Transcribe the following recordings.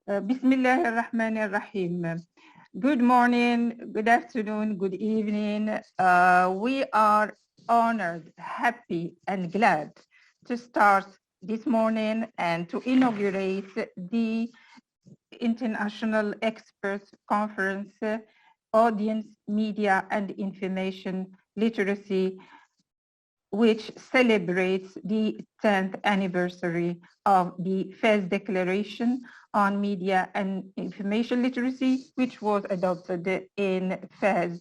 Bismillah ar-Rahman ar-Rahim. Good morning, good afternoon, good evening. We are honored, happy, and glad to start this morning and to inaugurate the International Experts Conference, Audience, Media, and Information Literacy, which celebrates the 10th anniversary of the Fez Declaration on Media and Information Literacy, which was adopted in Fez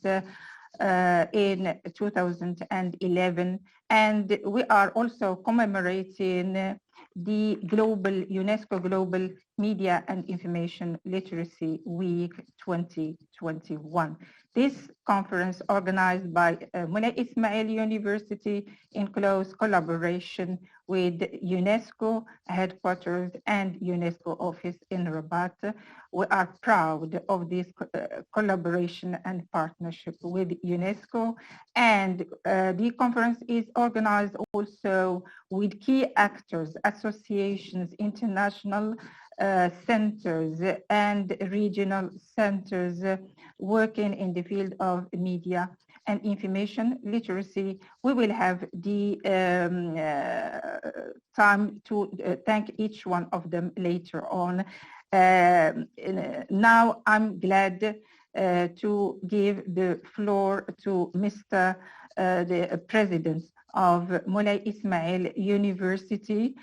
in 2011. And we are also commemorating the UNESCO Global Media and Information Literacy Week 2021. This conference, organized by Moulay Ismail University in close collaboration with UNESCO headquarters and UNESCO office in Rabat. We are proud of this collaboration and partnership with UNESCO. And the conference is organized also with key actors, associations, international centers and regional centers working in the field of media and information literacy. We will have the time to thank each one of them later on. Now I'm glad to give the floor to Mr. The President of Moulay Ismail University,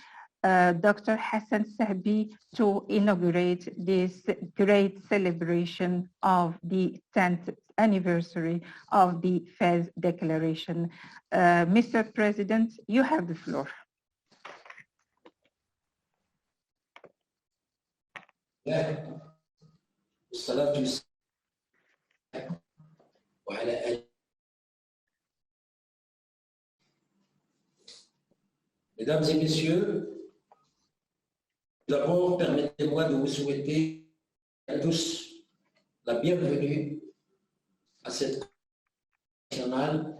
Dr. Hassane Sahbi, to inaugurate this great celebration of the 10th anniversary of the Fez Declaration. Mr. President, you have the floor. Mesdames et messieurs, d'abord, permettez-moi de vous souhaiter à tous la bienvenue à cette nationale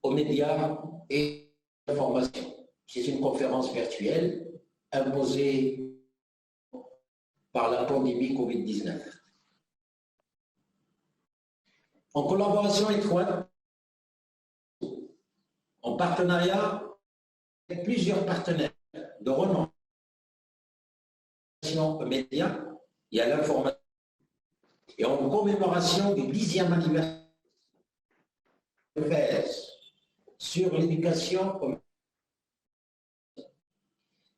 aux médias et informations. C'est une conférence virtuelle imposée par la pandémie Covid-19. En collaboration étroite, en partenariat avec plusieurs partenaires de renom aux médias et à l'information, et en commémoration du 10e anniversaire de Fez sur l'éducation aux médias.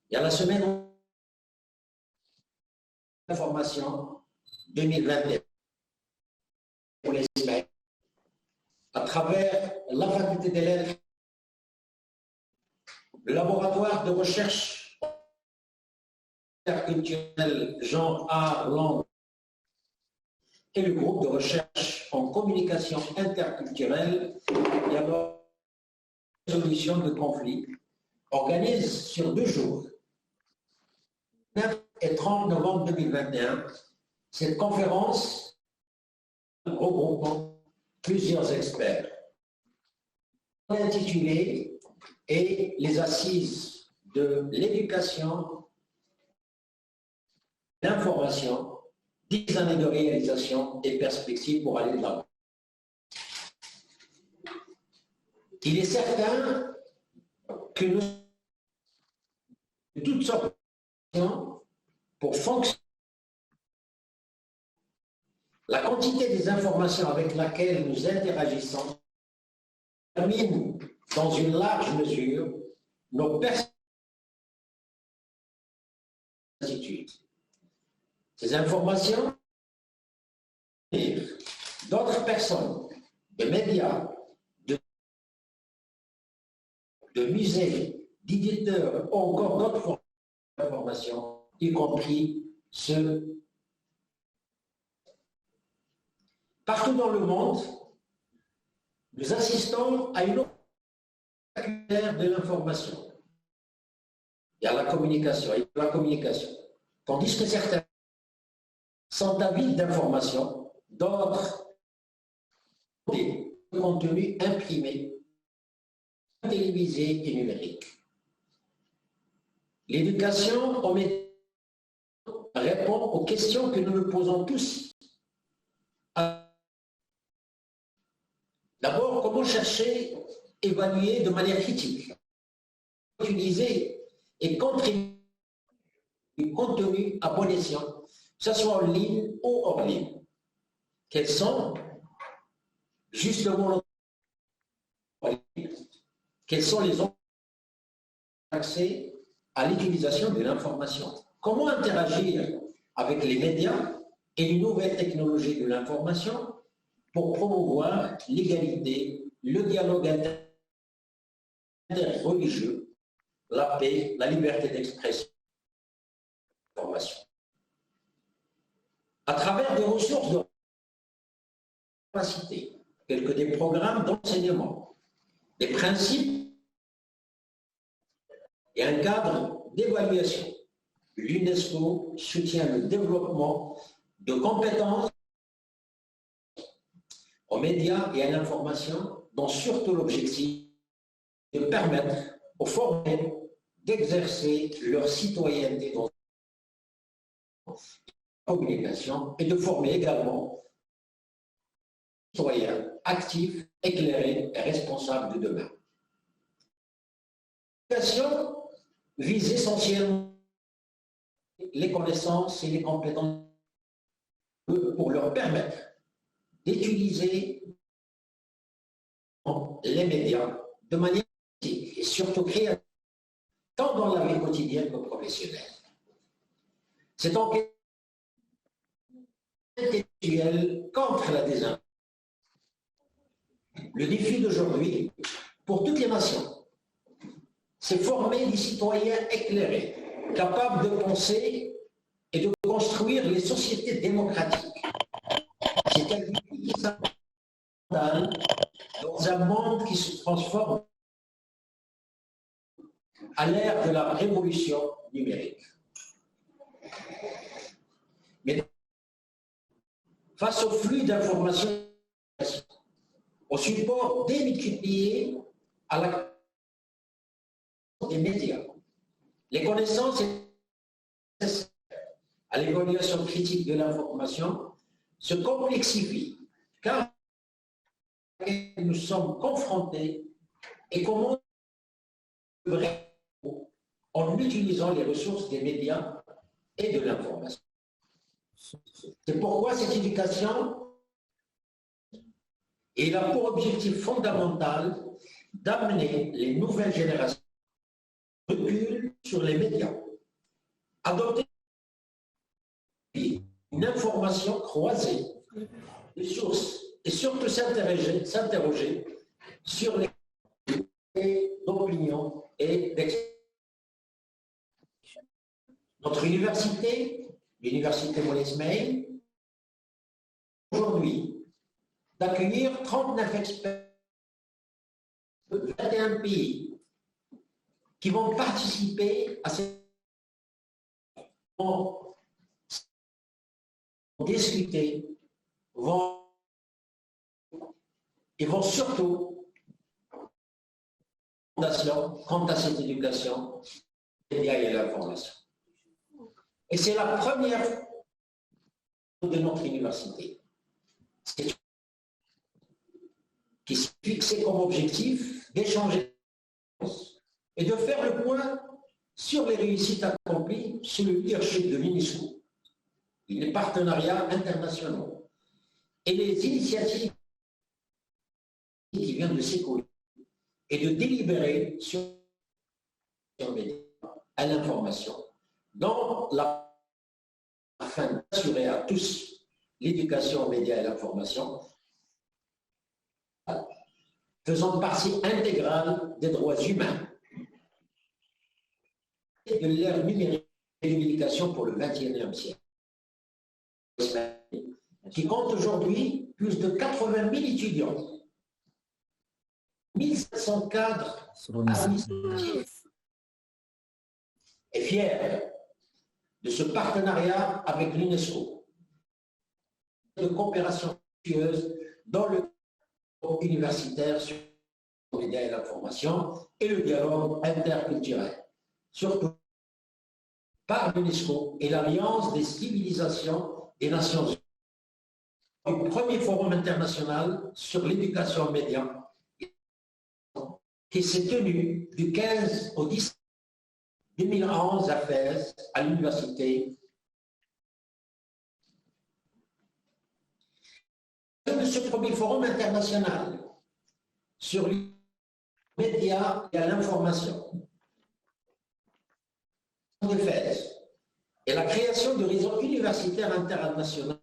Et à la semaine de l'information 2021 pour les Ismail, à travers la faculté des lettres, le laboratoire de recherche interculturelle Jean A. Land et le groupe de recherche en communication interculturelle et en résolution de conflits organisent sur 2 jours, 9 et 30 novembre 2021, cette conférence regroupant plusieurs experts intitulée et les assises de l'éducation, l'information, 10 années de réalisation et perspectives pour aller de l'avant. Il est certain que nous avons toutes sortes de pour fonctionner. La quantité des informations avec laquelle nous interagissons détermine dans une large mesure nos perspectives. Ces informations, d'autres personnes, de médias, de musées, d'éditeurs, ou encore d'autres formes d'information, y compris ceux. Partout dans le monde, nous assistons à une autre de l'information et à la communication, tandis que certains sont avides d'informations, d'autres des contenus imprimés, télévisés et numériques. L'éducation aux médias répond aux questions que nous nous posons tous. D'abord, comment chercher, évaluer de manière critique, utiliser et contribuer du contenu à bon escient, que ce soit en ligne ou hors ligne. Quels sont justement quels sont les accès à l'utilisation de l'information? Comment interagir avec les médias et les nouvelles technologies de l'information pour promouvoir l'égalité, le dialogue interreligieux, la paix, la liberté d'expression, d'information. À travers des ressources de capacité, tels que des programmes d'enseignement, des principes et un cadre d'évaluation. L'UNESCO soutient le développement de compétences aux médias et à l'information, dont surtout l'objectif de permettre aux formés d'exercer leur citoyenneté dans la communication et de former également des citoyens actifs, éclairés et responsables de demain. L'éducation vise essentiellement les connaissances et les compétences pour leur permettre d'utiliser les médias de manière éthique et surtout créative, tant dans la vie quotidienne que professionnelle. C'est donc intellectuel contre la désinformation. Le défi d'aujourd'hui, pour toutes les nations, c'est former des citoyens éclairés, capables de penser et de construire les sociétés démocratiques. C'est un défi qui s'installe dans un monde qui se transforme à l'ère de la révolution numérique. Mais face au flux d'informations, au support démultiplié à la des médias, les connaissances nécessaires à l'évaluation critique de l'information se complexifient, car nous sommes confrontés et comment en utilisant les ressources des médias et de l'information. C'est pourquoi cette éducation elle a pour objectif fondamental d'amener les nouvelles générations recul sur les médias, adopter une information croisée des sources et surtout s'interroger sur les d'opinion et d'expérience. Notre université, l'université Moulay Ismail, aujourd'hui, d'accueillir 39 experts de 21 pays qui vont participer à cette vont discuter, vont surtout quant à cette éducation, médias et l'information. Et c'est la première de notre université qui s'est fixé comme objectif d'échanger et de faire le point sur les réussites accomplies sous le leadership de l'UNESCO, les partenariats internationaux et les initiatives qui viennent de s'écouler et de délibérer sur les médias à l'information afin d'assurer à tous l'éducation aux médias et à l'information faisant partie intégrale des droits humains et de l'ère numérique et de l'éducation pour le XXIe siècle, qui compte aujourd'hui plus de 80 000 étudiants, 1700 cadres administratifs, et fiers de ce partenariat avec l'UNESCO, de coopération fructueuse dans le universitaire sur les médias et l'information et le dialogue interculturel, surtout par l'UNESCO et l'Alliance des civilisations des Nations Unies. Du premier forum international sur l'éducation aux médias qui s'est tenu du 15 au 10 2011 à Fès, à l'université. De ce premier forum international sur les médias et à l'information de Fès et la création de réseaux universitaires internationaux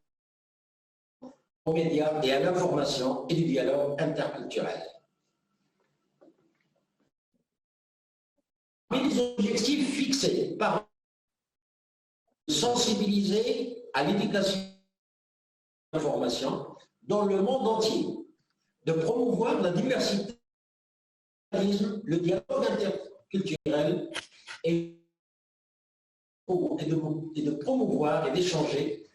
aux médias et à l'information et du dialogue interculturel. Parmi les objectifs fixés par sensibiliser à l'éducation et à l'information dans le monde entier, de promouvoir la diversité, le dialogue interculturel et de promouvoir et d'échanger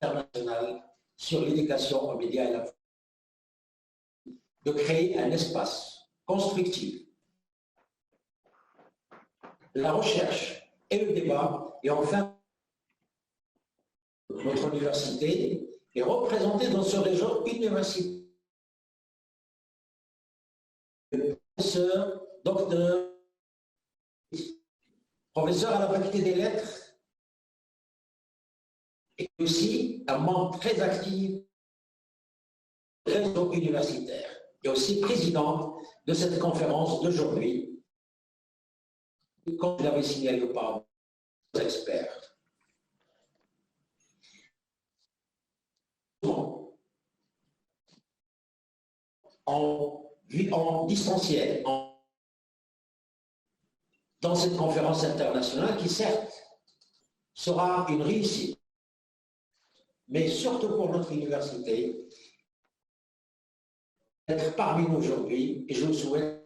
international sur l'éducation aux médias et l'information, de créer un espace constructif, la recherche et le débat, et enfin, notre université est représentée dans ce réseau universitaire. Professeur, docteur, professeur à la faculté des lettres, et aussi un membre très actif du réseau universitaire, et aussi président de cette conférence d'aujourd'hui, comme je l'avais signalé auparavant, aux experts. En distanciel, dans cette conférence internationale qui, certes, sera une réussite, mais surtout pour notre université, d'être parmi nous aujourd'hui, et je vous souhaite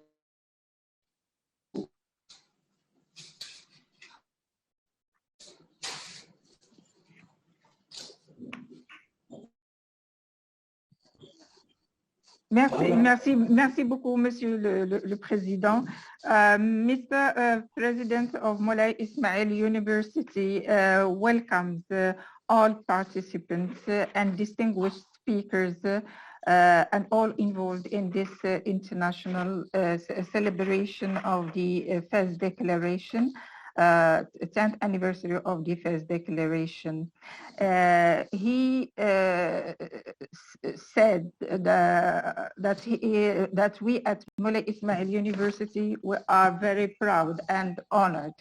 Merci beaucoup, Monsieur le Président. Mr. President of Moulay Ismail University welcomes all participants and distinguished speakers and all involved in this international celebration of the Fez Declaration, 10th anniversary of the Fez Declaration. He said that we at Moulay Ismail University we are very proud and honored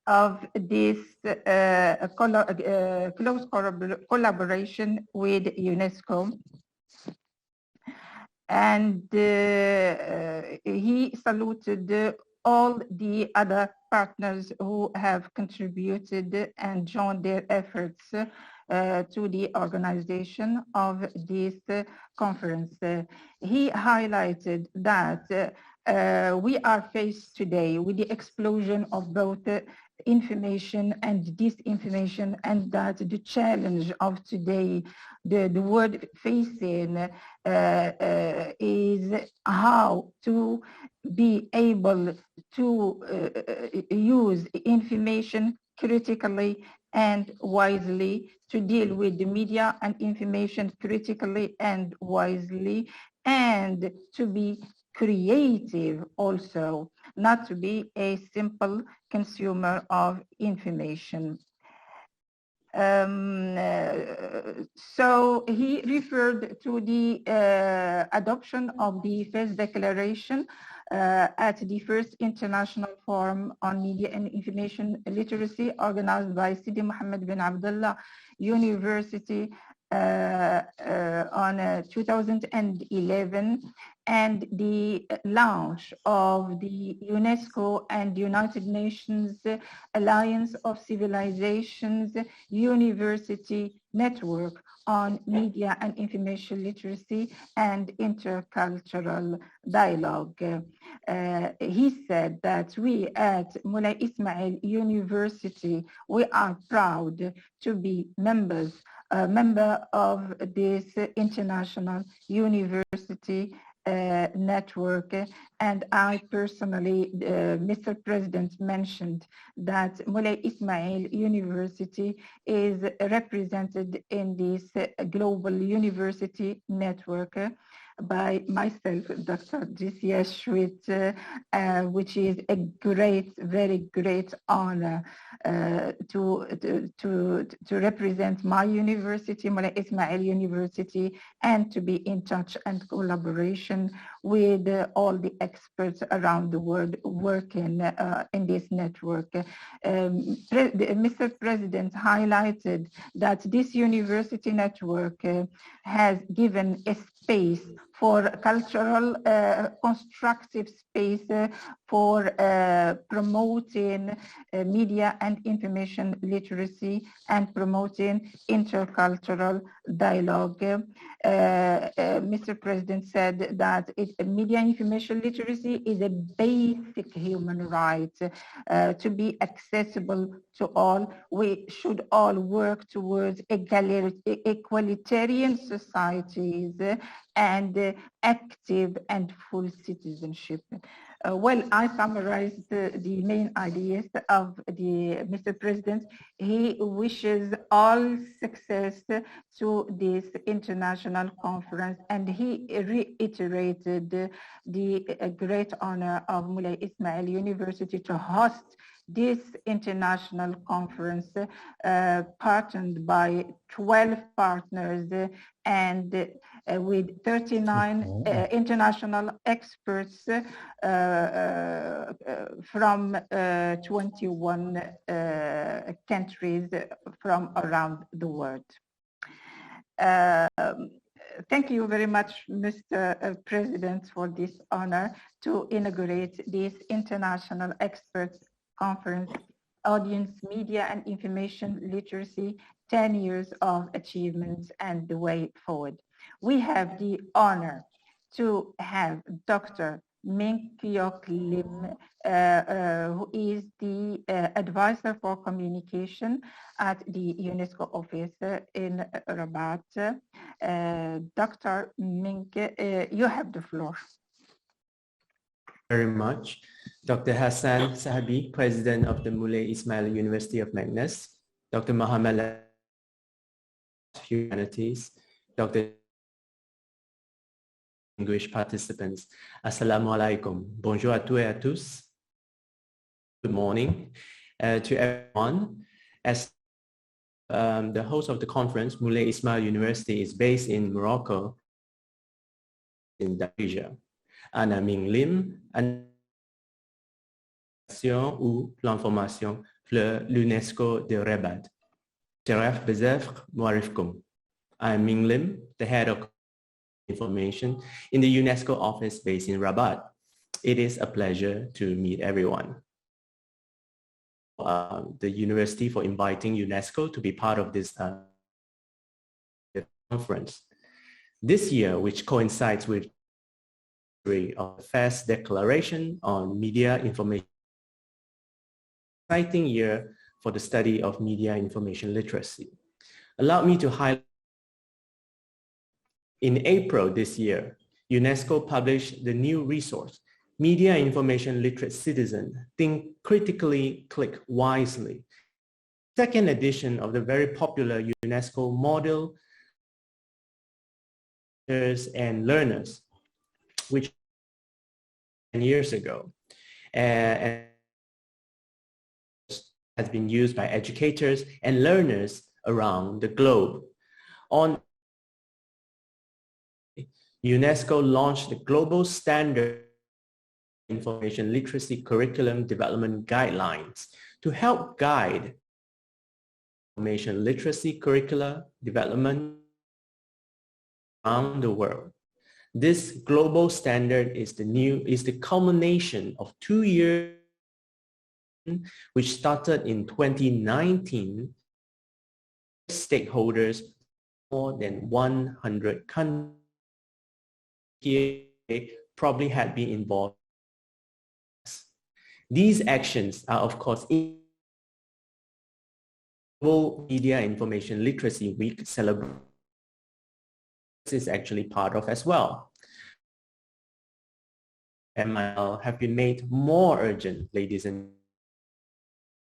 of this close collaboration with UNESCO. And he saluted all the other partners who have contributed and joined their efforts to the organization of this conference. He highlighted that we are faced today with the explosion of both information and disinformation, and that the challenge of today, the world facing is how to be able to use information critically and wisely, to deal with the media and information critically and wisely, and to be creative also, not to be a simple consumer of information. So he referred to the adoption of the Fez Declaration at the first International Forum on Media and Information Literacy organized by Sidi Mohamed bin Abdullah University on 2011, and the launch of the UNESCO and United Nations Alliance of Civilizations University Network on Media and Information Literacy and Intercultural Dialogue. He said that we at Moulay Ismail University, we are proud to be member of this international university network. And I personally, Mr. President mentioned that Moulay Ismail University is represented in this global university network by myself, Dr. Drissia Chouit, which is a great, very great honor to represent my university, Moulay Ismail University, and to be in touch and collaboration with all the experts around the world working in this network. Mr. President highlighted that this university network has given a space for cultural constructive space for promoting media and information literacy and promoting intercultural dialogue. Mr. President said that media and information literacy is a basic human right to be accessible to all. We should all work towards equalitarian societies and active and full citizenship. Well, I summarized the main ideas of Mr. President. He wishes all success to this international conference, and he reiterated the great honor of Moulay Ismail University to host this international conference partnered by 12 partners and with 39 international experts from 21 countries from around the world. Thank you very much, Mr. President, for this honor to inaugurate this international experts conference, audience, media and information literacy, 10 years of achievements and the way forward. We have the honor to have Dr. Ming-Kuok Lim, who is the advisor for communication at the UNESCO office in Rabat. Dr. Ming, you have the floor. Very much. Dr. Hassane Sahbi, President of the Moulay Ismail University of Meknes, Dr. Mohamed, Humanities, Dr. Distinguished participants, Assalamu alaikum. Bonjour à tous et à tous. Good morning to everyone. As the host of the conference, Moulay Ismail University is based in Morocco, in Drissia. Anna Ming Lim, ou l'information pour l'UNESCO de Rabat. Sharaf Bezefr Moarifkum. I'm Ming Lim, the head of information in the UNESCO office based in Rabat. It is a pleasure to meet everyone. The university for inviting UNESCO to be part of this conference. This year, which coincides with of the FAS Declaration on Media Information, exciting year for the study of media information literacy. Allow me to highlight. In April this year, UNESCO published the new resource, Media Information Literate Citizen, Think Critically, Click Wisely. Second edition of the very popular UNESCO model and learners, which 10 years ago and has been used by educators and learners around the globe. On UNESCO launched the Global Standard Information Literacy Curriculum Development Guidelines to help guide information literacy curricula development around the world. This global standard is the culmination of 2 years, which started in 2019. Stakeholders, more than 100 countries probably had been involved. These actions are, of course, Global Media Information Literacy Week celebration is actually part of as well. MIL have been made more urgent, ladies and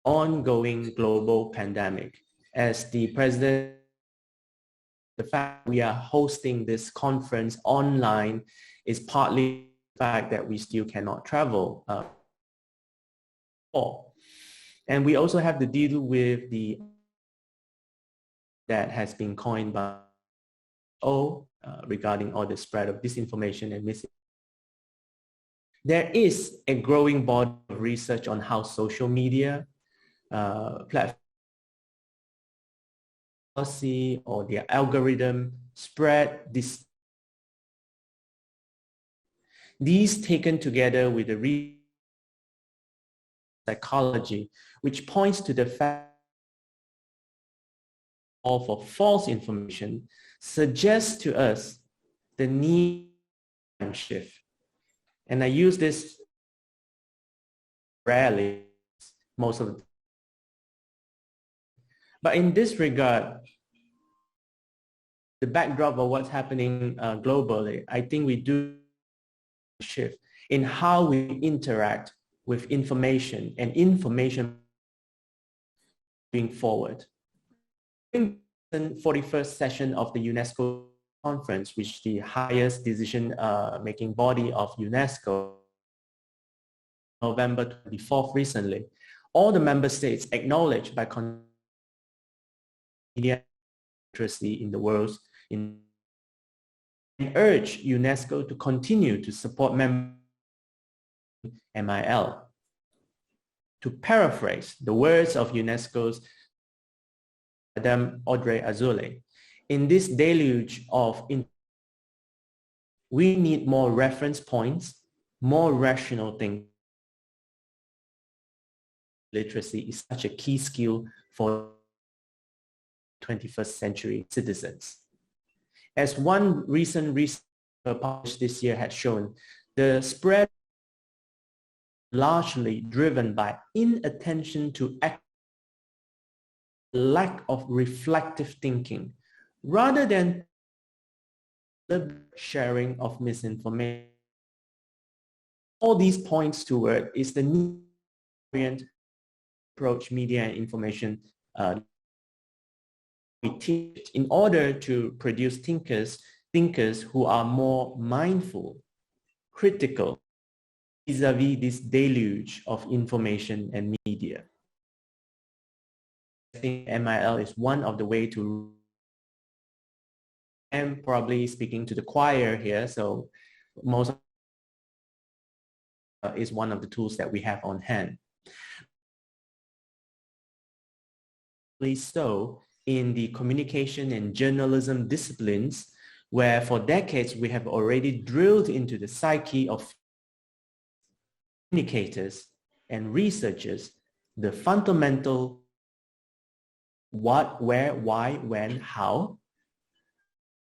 ongoing global pandemic. As the President, the fact we are hosting this conference online is partly the fact that we still cannot travel. And we also have to deal with the that has been coined by regarding all the spread of disinformation and misinformation. There is a growing body of research on how social media platforms or their algorithm spread this. These taken together with the psychology, which points to the fact for false information, suggests to us the need to shift. And I use this rarely, most of the time. But in this regard, the backdrop of what's happening globally, I think we do shift in how we interact with information and information moving forward. In the 41st session of the UNESCO conference, which is the highest decision-making body of UNESCO, November 24th recently, all the member states acknowledged by media literacy in the world and urge UNESCO to continue to support MIL. To paraphrase the words of UNESCO's Madame Audrey Azoulay, in this deluge of we need more reference points, more rational thinking. Literacy is such a key skill for 21st century citizens. As one recent research published this year had shown, the spread largely driven by inattention to lack of reflective thinking, rather than the sharing of misinformation. All these points toward is the need to approach media and information we teach in order to produce thinkers who are more mindful, critical, vis-a-vis this deluge of information and media. I think MIL is one of the ways to, I'm probably speaking to the choir here, so most is one of the tools that we have on hand. So in the communication and journalism disciplines, where for decades we have already drilled into the psyche of communicators and researchers, the fundamental what, where, why, when, how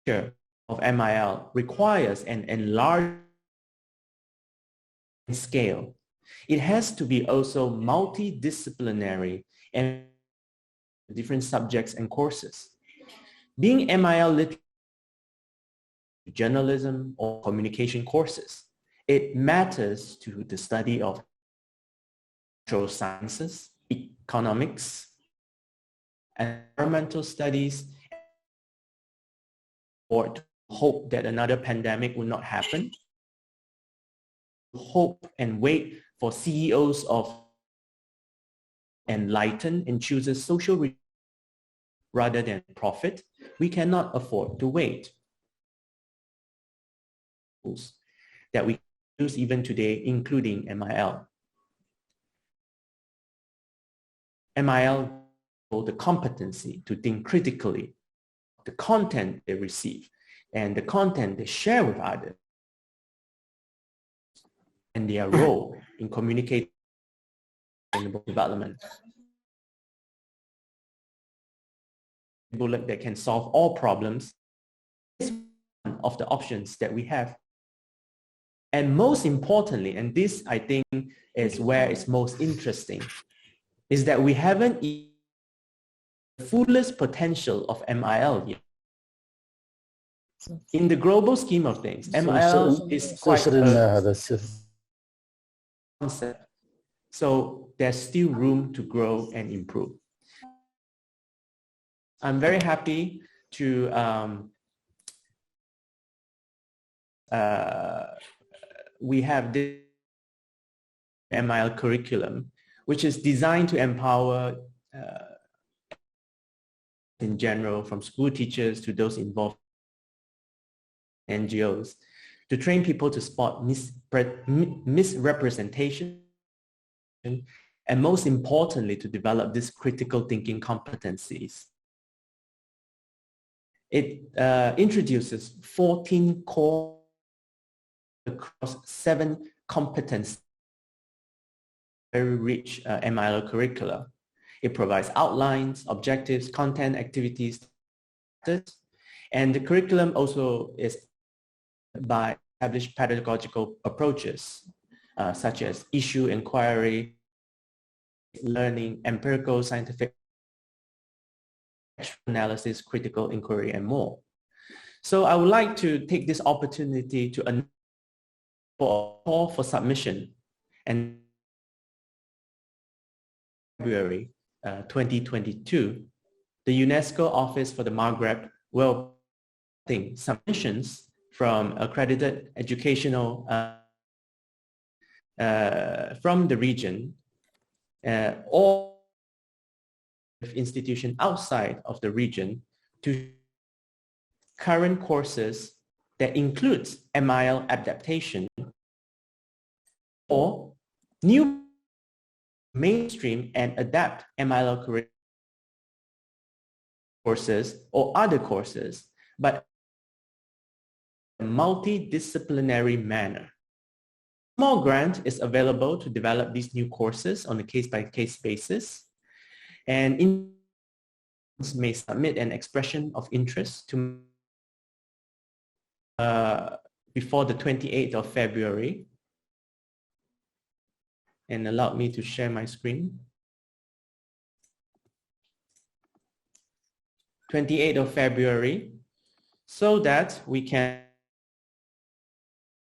of MIL requires an enlarged scale. It has to be also multidisciplinary and different subjects and courses. Being MIL literate journalism or communication courses, it matters to the study of natural sciences, economics, environmental studies, or to hope that another pandemic will not happen. Hope and wait for CEOs of enlighten and chooses social rather than profit. We cannot afford to wait. That we use even today, including MIL. MIL hold the competency to think critically, the content they receive and the content they share with others, and their role in communicating sustainable development. Bullet that can solve all problems is one of the options that we have. And most importantly, and this I think is where it's most interesting, is that we haven't the fullest potential of MIL yet. In the global scheme of things, MIL is quite concept. So there's still room to grow and improve. I'm very happy to we have this MIL curriculum, which is designed to empower in general, from school teachers to those involved in NGOs, to train people to spot misrepresentation, and most importantly, to develop these critical thinking competencies. It introduces 14 core across 7 competencies, very rich MIL curricula. It provides outlines, objectives, content, activities, and the curriculum also is by established pedagogical approaches, such as issue inquiry, learning, empirical scientific analysis, critical inquiry, and more. So I would like to take this opportunity to announce for a call for submission and February 2022, the UNESCO Office for the Maghreb will take submissions from accredited educational from the region or institution outside of the region to current courses that includes MIL adaptation or new mainstream and adapt MIL curriculum courses or other courses, but in a multidisciplinary manner. A small grant is available to develop these new courses on a case-by-case basis, and institutions may submit an expression of interest to before the 28th of February. And allow me to share my screen. 28th of February, so that we can,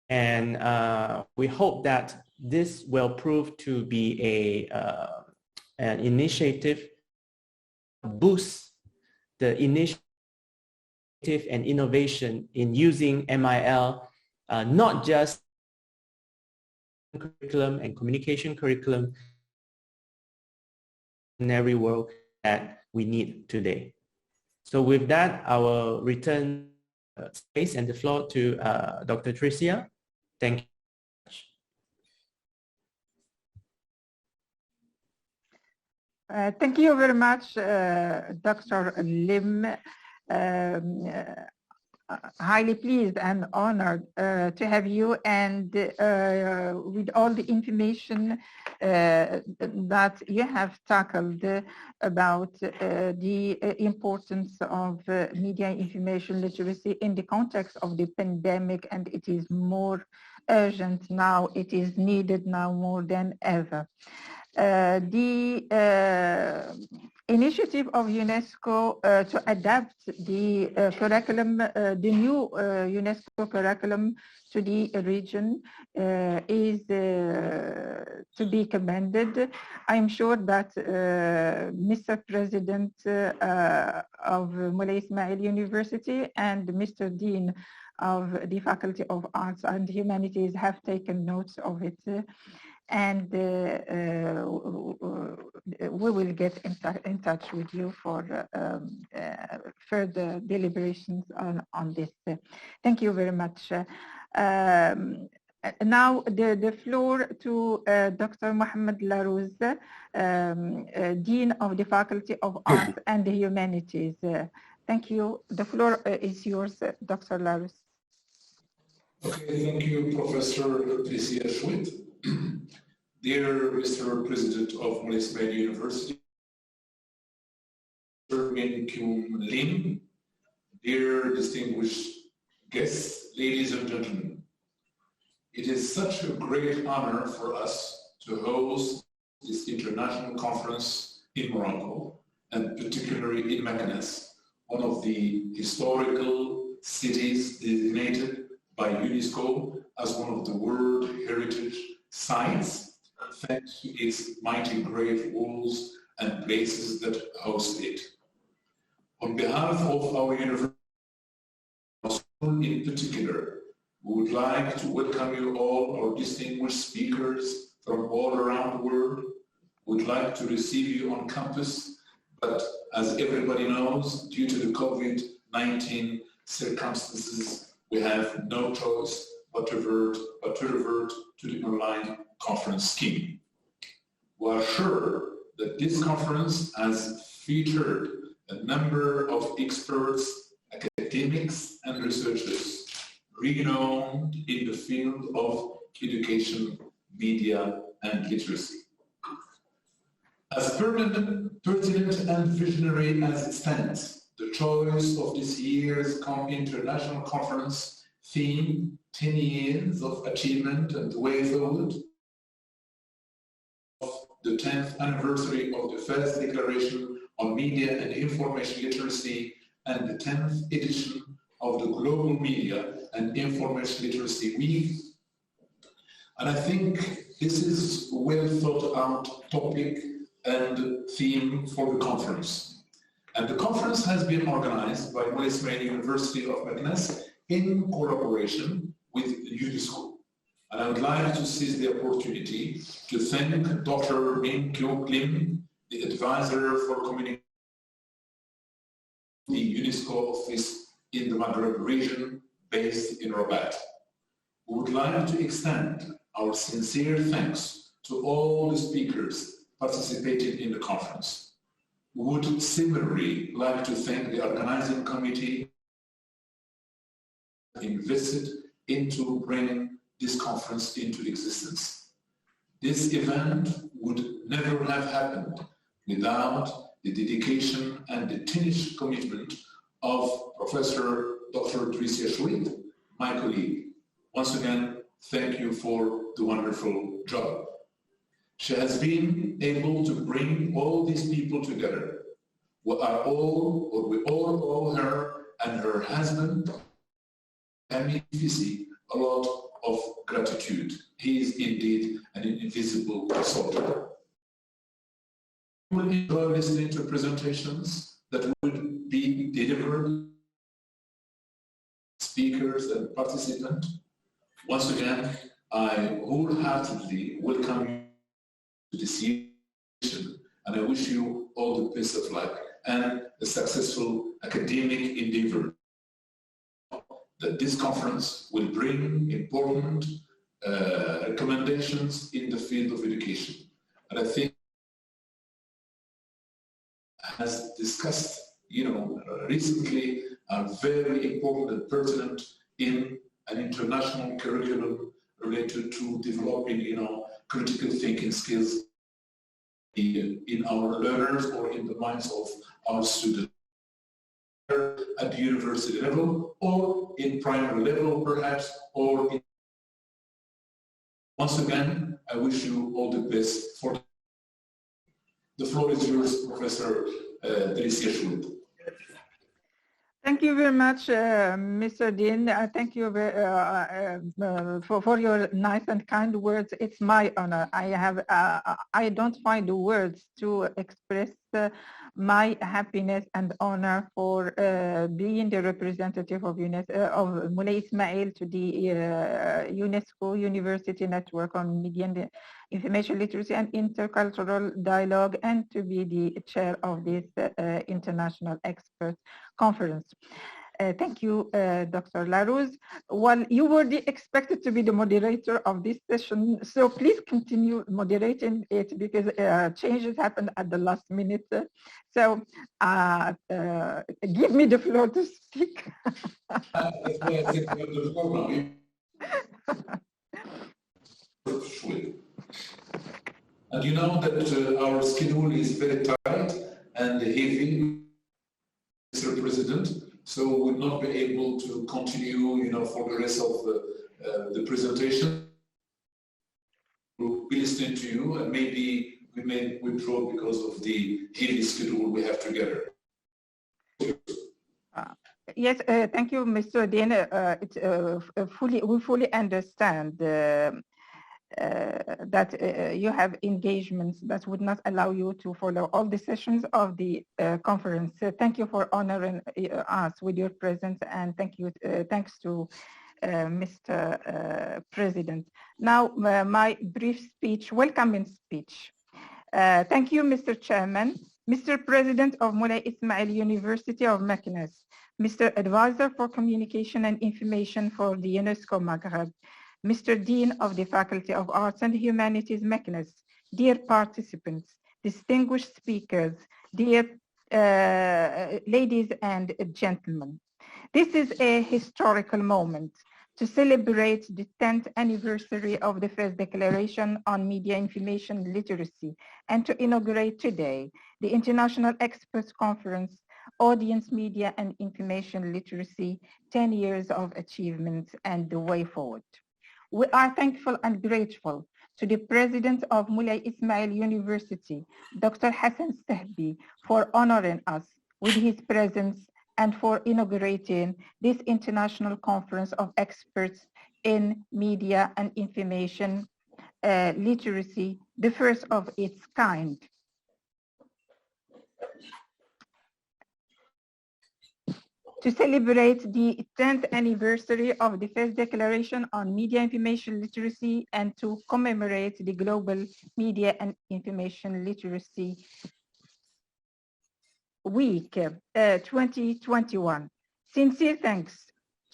and we hope that this will prove to be an initiative, boost the initiative and innovation in using MIL, not just curriculum and communication curriculum in every world that we need today. So with that, I will return space and the floor to Dr. Drissia. Thank you. Thank you very much, Dr. Lim. Highly pleased and honored to have you, and with all the information that you have tackled about the importance of media information literacy in the context of the pandemic, and it is more urgent now, it is needed now more than ever. The initiative of UNESCO to adapt the curriculum, the new UNESCO curriculum to the region is to be commended. I'm sure that Mr. President of Moulay Ismail University and Mr. Dean of the Faculty of Arts and Humanities have taken notes of it. And we will get in touch with you for further deliberations on this. Thank you very much. Now the floor to Dr. Mohamed Larouz, Dean of the Faculty of Arts and Humanities. Thank you. The floor is yours, Dr. Larouz. Okay, thank you, Professor Drissia Chouit. Dear Mr. President of Moulay Ismail University, Ming-Kuok, dear distinguished guests, ladies and gentlemen, it is such a great honor for us to host this international conference in Morocco, and particularly in Meknes, one of the historical cities designated by UNESCO as one of the World Heritage Sites. thanks to its mighty grave walls and places that host it. On behalf of our university in particular, we would like to welcome you all, our distinguished speakers from all around the world. We would like to receive you on campus, but as everybody knows, due to the COVID-19 circumstances, we have no choice but to revert to the online conference scheme. We are sure that this conference has featured a number of experts, academics and researchers renowned in the field of education, media and literacy. As pertinent and visionary as it stands, the choice of this year's international conference theme, 10 years of achievement and the way forward, of the 10th anniversary of the first declaration on media and information literacy and the 10th edition of the Global Media and Information Literacy Week. And I think this is a well thought out topic and theme for the conference. And the conference has been organized by Moulay Ismail University of Meknes in collaboration with UNESCO. And I would like to seize the opportunity to thank Dr. Ming-Kuok, the advisor for communication, the UNESCO office in the Maghreb region based in Rabat. We would like to extend our sincere thanks to all the speakers participating in the conference. We would similarly like to thank the organizing committee invested into bringing this conference into existence. This event would never have happened without the dedication and the tenacious commitment of Professor Dr. Drissia Chouit, my colleague. Once again, thank you for the wonderful job. She has been able to bring all these people together. We all owe her and her husband, Hamid Fissi, a lot of gratitude. He is indeed an invisible soldier. We will enjoy listening to presentations that will be delivered speakers and participants. Once again, I wholeheartedly welcome you to this session, and I wish you all the best of luck and a successful academic endeavor. That this conference will bring important recommendations in the field of education. And I think as discussed, recently are very important and pertinent in an international curriculum related to developing, critical thinking skills in our learners or in the minds of our students at the university level or in primary level perhaps, or in... Once again, I wish you all the best for the floor is yours, Professor Drissia Chouit. Thank you very much, Mr. Dean. Thank you for your nice and kind words. It's my honor. I don't find the words to express my happiness and honor for being the representative of Moulay Ismail to the UNESCO University Network on Media and Information Literacy and Intercultural Dialogue, and to be the chair of this International Experts Conference. Thank you, Dr. Larouz. Well, you were expected to be the moderator of this session, so please continue moderating it because changes happened at the last minute. So give me the floor to speak. And you know that our schedule is very tight and heavy, Mr. President, so we will not be able to continue, for the rest of the presentation. We'll be listening to you, and maybe we may withdraw because of the heavy schedule we have together. Yes, thank you, Mr. Dean. We fully understand. that you have engagements that would not allow you to follow all the sessions of the conference. Thank you for honoring us with your presence, and thanks to Mr. President. Now, my brief speech, welcoming speech. Thank you, Mr. Chairman, Mr. President of Moulay Ismail University of Meknes, Mr. Advisor for Communication and Information for the UNESCO Maghreb, Mr. Dean of the Faculty of Arts and Humanities, Meknes, dear participants, distinguished speakers, dear ladies and gentlemen. This is a historical moment to celebrate the 10th anniversary of the first declaration on media information literacy and to inaugurate today the International Experts Conference, Audience Media and Information Literacy, 10 years of achievements and the way forward. We are thankful and grateful to the President of Moulay Ismail University, Dr. Hassane Sahbi, for honoring us with his presence and for inaugurating this international conference of experts in media and information literacy, the first of its kind. To celebrate the 10th anniversary of the first declaration on media information literacy and to commemorate the Global Media and Information Literacy Week 2021. Sincere thanks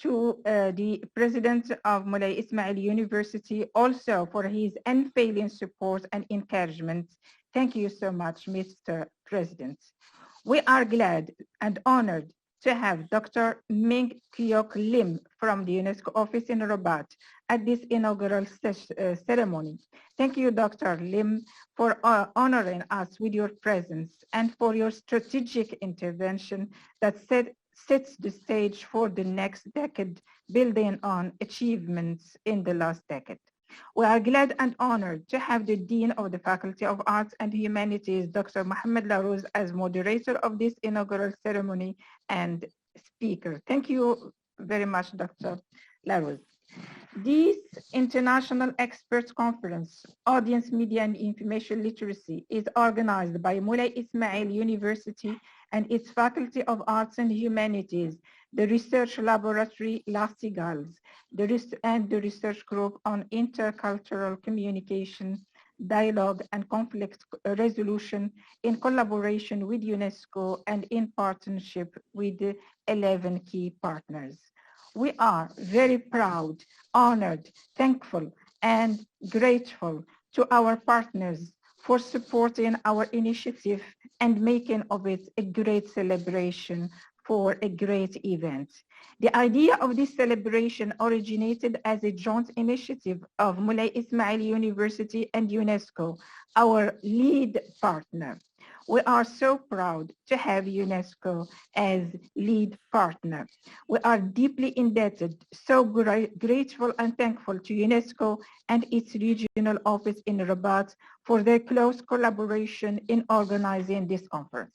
to the President of Moulay Ismail University also for his unfailing support and encouragement. Thank you so much, Mr. President. We are glad and honored to have Dr. Ming-Kuok Lim from the UNESCO office in Rabat at this inaugural ceremony. Thank you, Dr. Lim, for honoring us with your presence and for your strategic intervention that sets the stage for the next decade, building on achievements in the last decade. We are glad and honored to have the Dean of the Faculty of Arts and Humanities, Dr. Mohamed Larouz, as moderator of this inaugural ceremony and speaker. Thank you very much, Dr. Larouz. This International Experts Conference, Audience Media and Information Literacy, is organized by Moulay Ismail University and its Faculty of Arts and Humanities, the Research Laboratory La Cigales, and the Research Group on Intercultural Communication, Dialogue and Conflict Resolution in collaboration with UNESCO and in partnership with the 11 key partners. We are very proud, honored, thankful, and grateful to our partners for supporting our initiative and making of it a great celebration for a great event. The idea of this celebration originated as a joint initiative of Moulay Ismail University and UNESCO, our lead partner. We are so proud to have UNESCO as lead partner. We are deeply indebted, so grateful and thankful to UNESCO and its regional office in Rabat for their close collaboration in organizing this conference.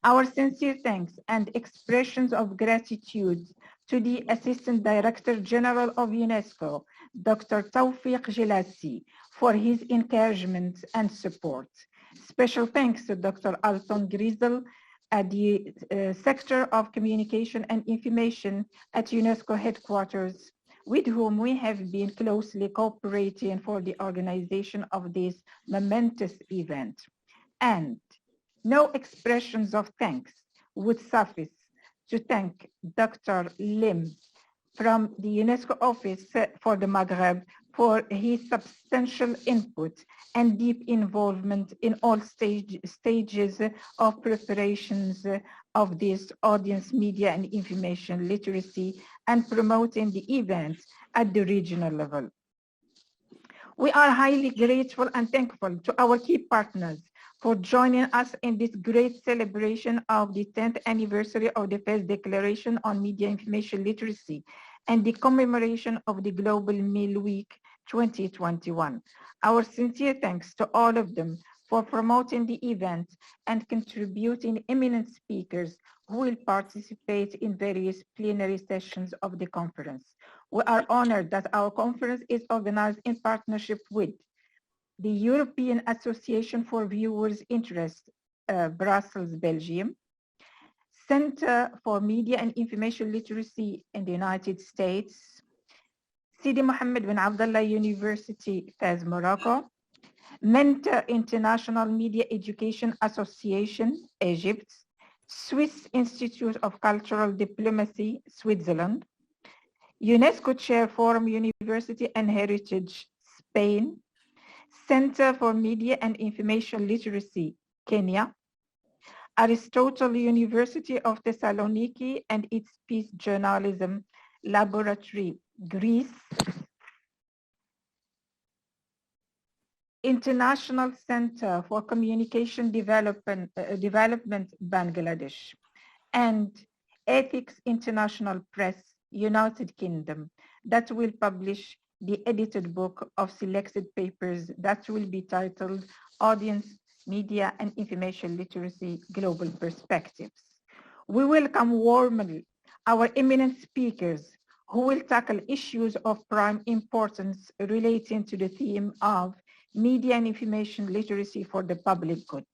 Our sincere thanks and expressions of gratitude to the Assistant Director General of UNESCO, Dr. Tawfiq Jelassi, for his encouragement and support. Special thanks to Dr. Alton Grizel at the Sector of Communication and Information at UNESCO headquarters, with whom we have been closely cooperating for the organization of this momentous event. And no expressions of thanks would suffice to thank Dr. Lim from the UNESCO Office for the Maghreb for his substantial input and deep involvement in all stages of preparations of this audience media and information literacy and promoting the event at the regional level. We are highly grateful and thankful to our key partners for joining us in this great celebration of the 10th anniversary of the first declaration on media information literacy and the commemoration of the Global Meal Week 2021. Our sincere thanks to all of them for promoting the event and contributing eminent speakers who will participate in various plenary sessions of the conference. We are honored that our conference is organized in partnership with the European Association for Viewers' Interest, Brussels, Belgium, Center for Media and Information Literacy in the United States, Sidi Mohammed bin Abdullah University, Fez, Morocco, Mentor International Media Education Association, Egypt, Swiss Institute of Cultural Diplomacy, Switzerland, UNESCO Chair Forum University and Heritage, Spain, Center for Media and Information Literacy, Kenya, Aristotle University of Thessaloniki and its Peace Journalism Laboratory, Greece, International Center for Communication Development, Bangladesh, and Ethics International Press, United Kingdom, that will publish the edited book of selected papers that will be titled Audience, Media and Information Literacy, Global Perspectives. We welcome warmly our eminent speakers who will tackle issues of prime importance relating to the theme of media and information literacy for the public good.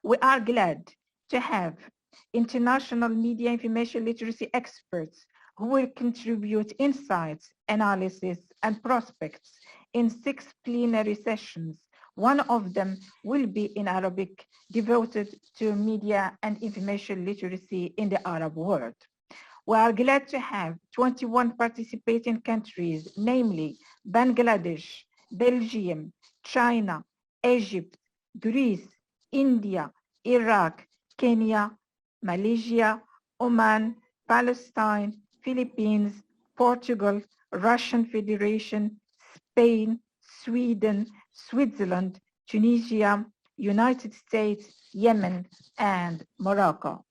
We are glad to have international media information literacy experts who will contribute insights, analysis, and prospects in 6 plenary sessions. One of them will be in Arabic, devoted to media and information literacy in the Arab world. We are glad to have 21 participating countries, namely Bangladesh, Belgium, China, Egypt, Greece, India, Iraq, Kenya, Malaysia, Oman, Palestine, Philippines, Portugal, Russian Federation, Spain, Sweden, Switzerland, Tunisia, United States, Yemen, and Morocco.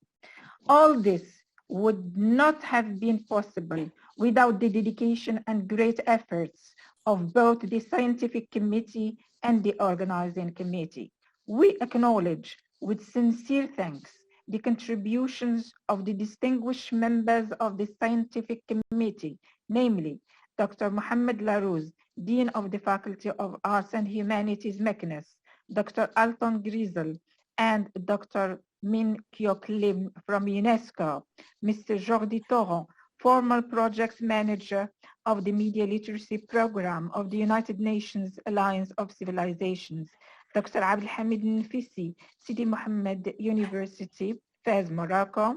All this would not have been possible without the dedication and great efforts of both the scientific committee and the organizing committee. We acknowledge with sincere thanks the contributions of the distinguished members of the scientific committee, namely Dr. Mohamed Larouz, Dean of the Faculty of Arts and Humanities, Meknes, Dr. Alton Grizel, and Dr. Ming-Kuok from UNESCO, Mr. Jordi Torrent, former project manager of the Media Literacy Program of the United Nations Alliance of Civilizations, Dr. Abdelhamid Nfisi, Sidi Mohammed University, Fez, Morocco,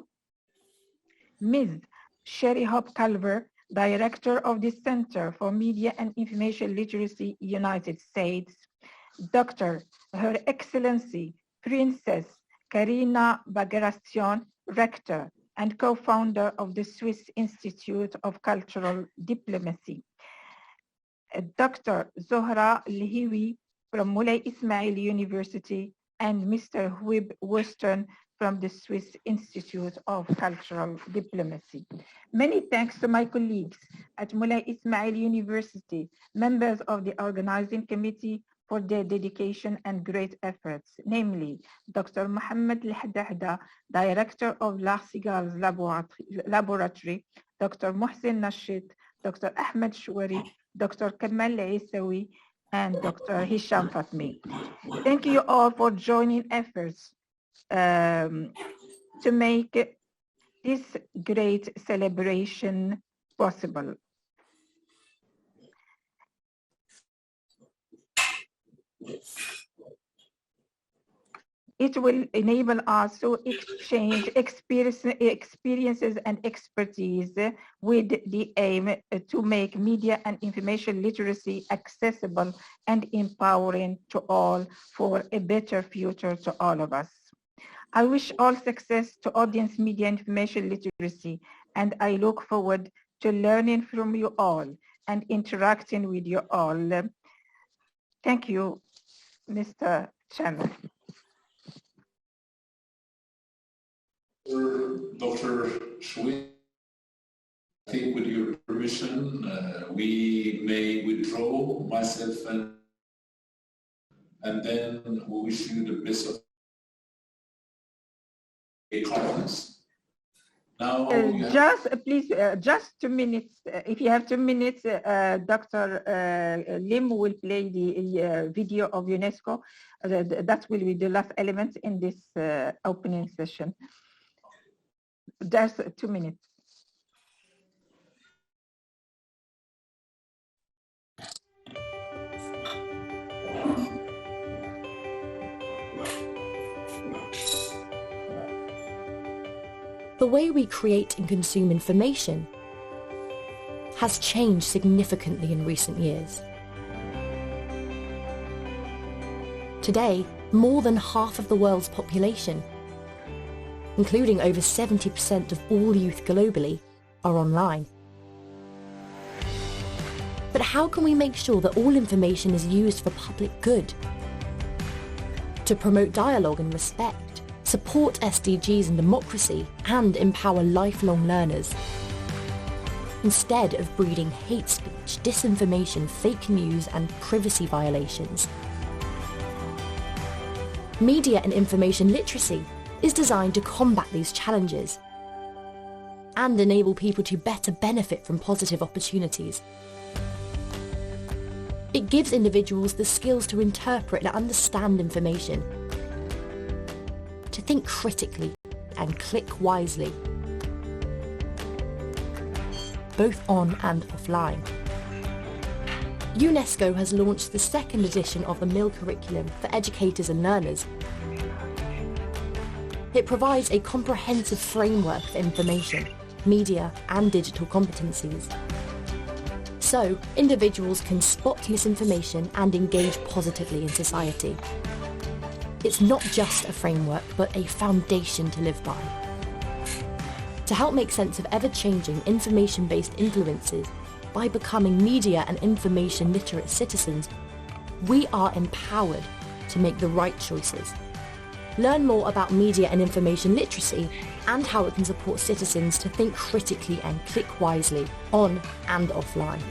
Ms. Sherry Hope-Culver, Director of the Center for Media and Information Literacy, United States, Dr. Her Excellency Princess Karina Bagration, Rector and co-founder of the Swiss Institute of Cultural Diplomacy, Dr. Zohra Lhiwi from Moulay Ismail University, and Mr. Huib Western from the Swiss Institute of Cultural Diplomacy. Many thanks to my colleagues at Moulay Ismail University, members of the organizing committee, for their dedication and great efforts, namely Dr. Mohamed Al-Haddahda, Director of L'Arcigal's Laboratory, Dr. Mohsen Nashid, Dr. Ahmed Shouari, Dr. Kamal Isawi, and Dr. Hisham Fatmi. Thank you all for joining efforts to make this great celebration possible. It will enable us to exchange experiences and expertise with the aim to make media and information literacy accessible and empowering to all for a better future to all of us. I wish all success to audience media and information literacy, and I look forward to learning from you all and interacting with you all. Thank you, Mr. Chairman. Dr. Chouit, I think with your permission, we may withdraw myself and and then we wish you the best of a conference. Now, please, just 2 minutes. If you have 2 minutes, Dr. Lim will play the video of UNESCO. That will be the last element in this opening session. Just 2 minutes. The way we create and consume information has changed significantly in recent years. Today, more than half of the world's population, including over 70% of all youth globally, are online. But how can we make sure that all information is used for public good? To promote dialogue and respect, support SDGs and democracy, and empower lifelong learners, instead of breeding hate speech, disinformation, fake news, and privacy violations. Media and information literacy is designed to combat these challenges and enable people to better benefit from positive opportunities. It gives individuals the skills to interpret and understand information, to think critically and click wisely, both on and offline. UNESCO has launched the second edition of the MIL curriculum for educators and learners. It provides a comprehensive framework for information, media and digital competencies, so individuals can spot misinformation and engage positively in society. It's not just a framework, but a foundation to live by. To help make sense of ever-changing information-based influences by becoming media and information literate citizens, we are empowered to make the right choices. Learn more about media and information literacy and how it can support citizens to think critically and click wisely, on and offline.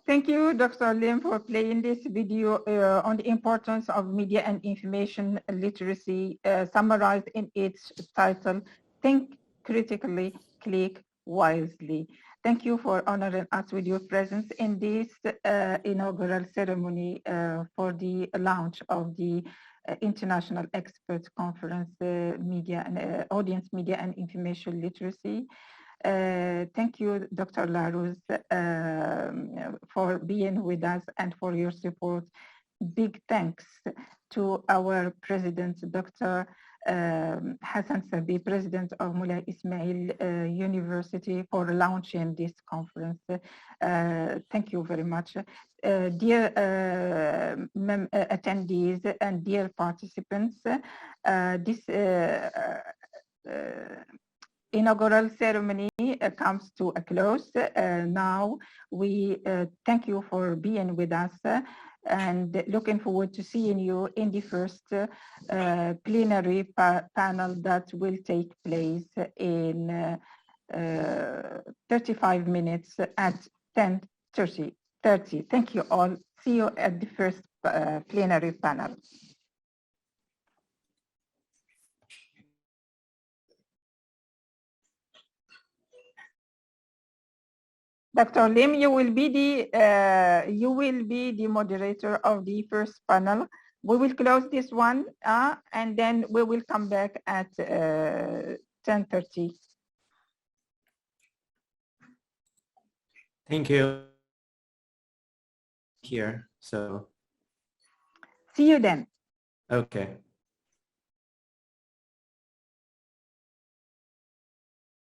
Thank you, Dr. Lim, for playing this video on the importance of media and information literacy, summarized in its title, Think Critically, Click Wisely. Thank you for honoring us with your presence in this inaugural ceremony for the launch of the International Experts Conference, Media and Audience Media and Information Literacy. Thank you, Dr. Larouz, for being with us and for your support. Big thanks to our President, Dr. Hassane Sahbi, President of Moulay Ismail University, for launching this conference. Thank you very much. Dear attendees and dear participants, this inaugural ceremony comes to a close. Now we thank you for being with us and looking forward to seeing you in the first plenary panel that will take place in 35 minutes at 10:30. Thank you all. See you at the first plenary panel. Dr. Lim, you will be the moderator of the first panel. We will close this one and then we will come back at 10:30. Thank you. Here, so. See you then. Okay.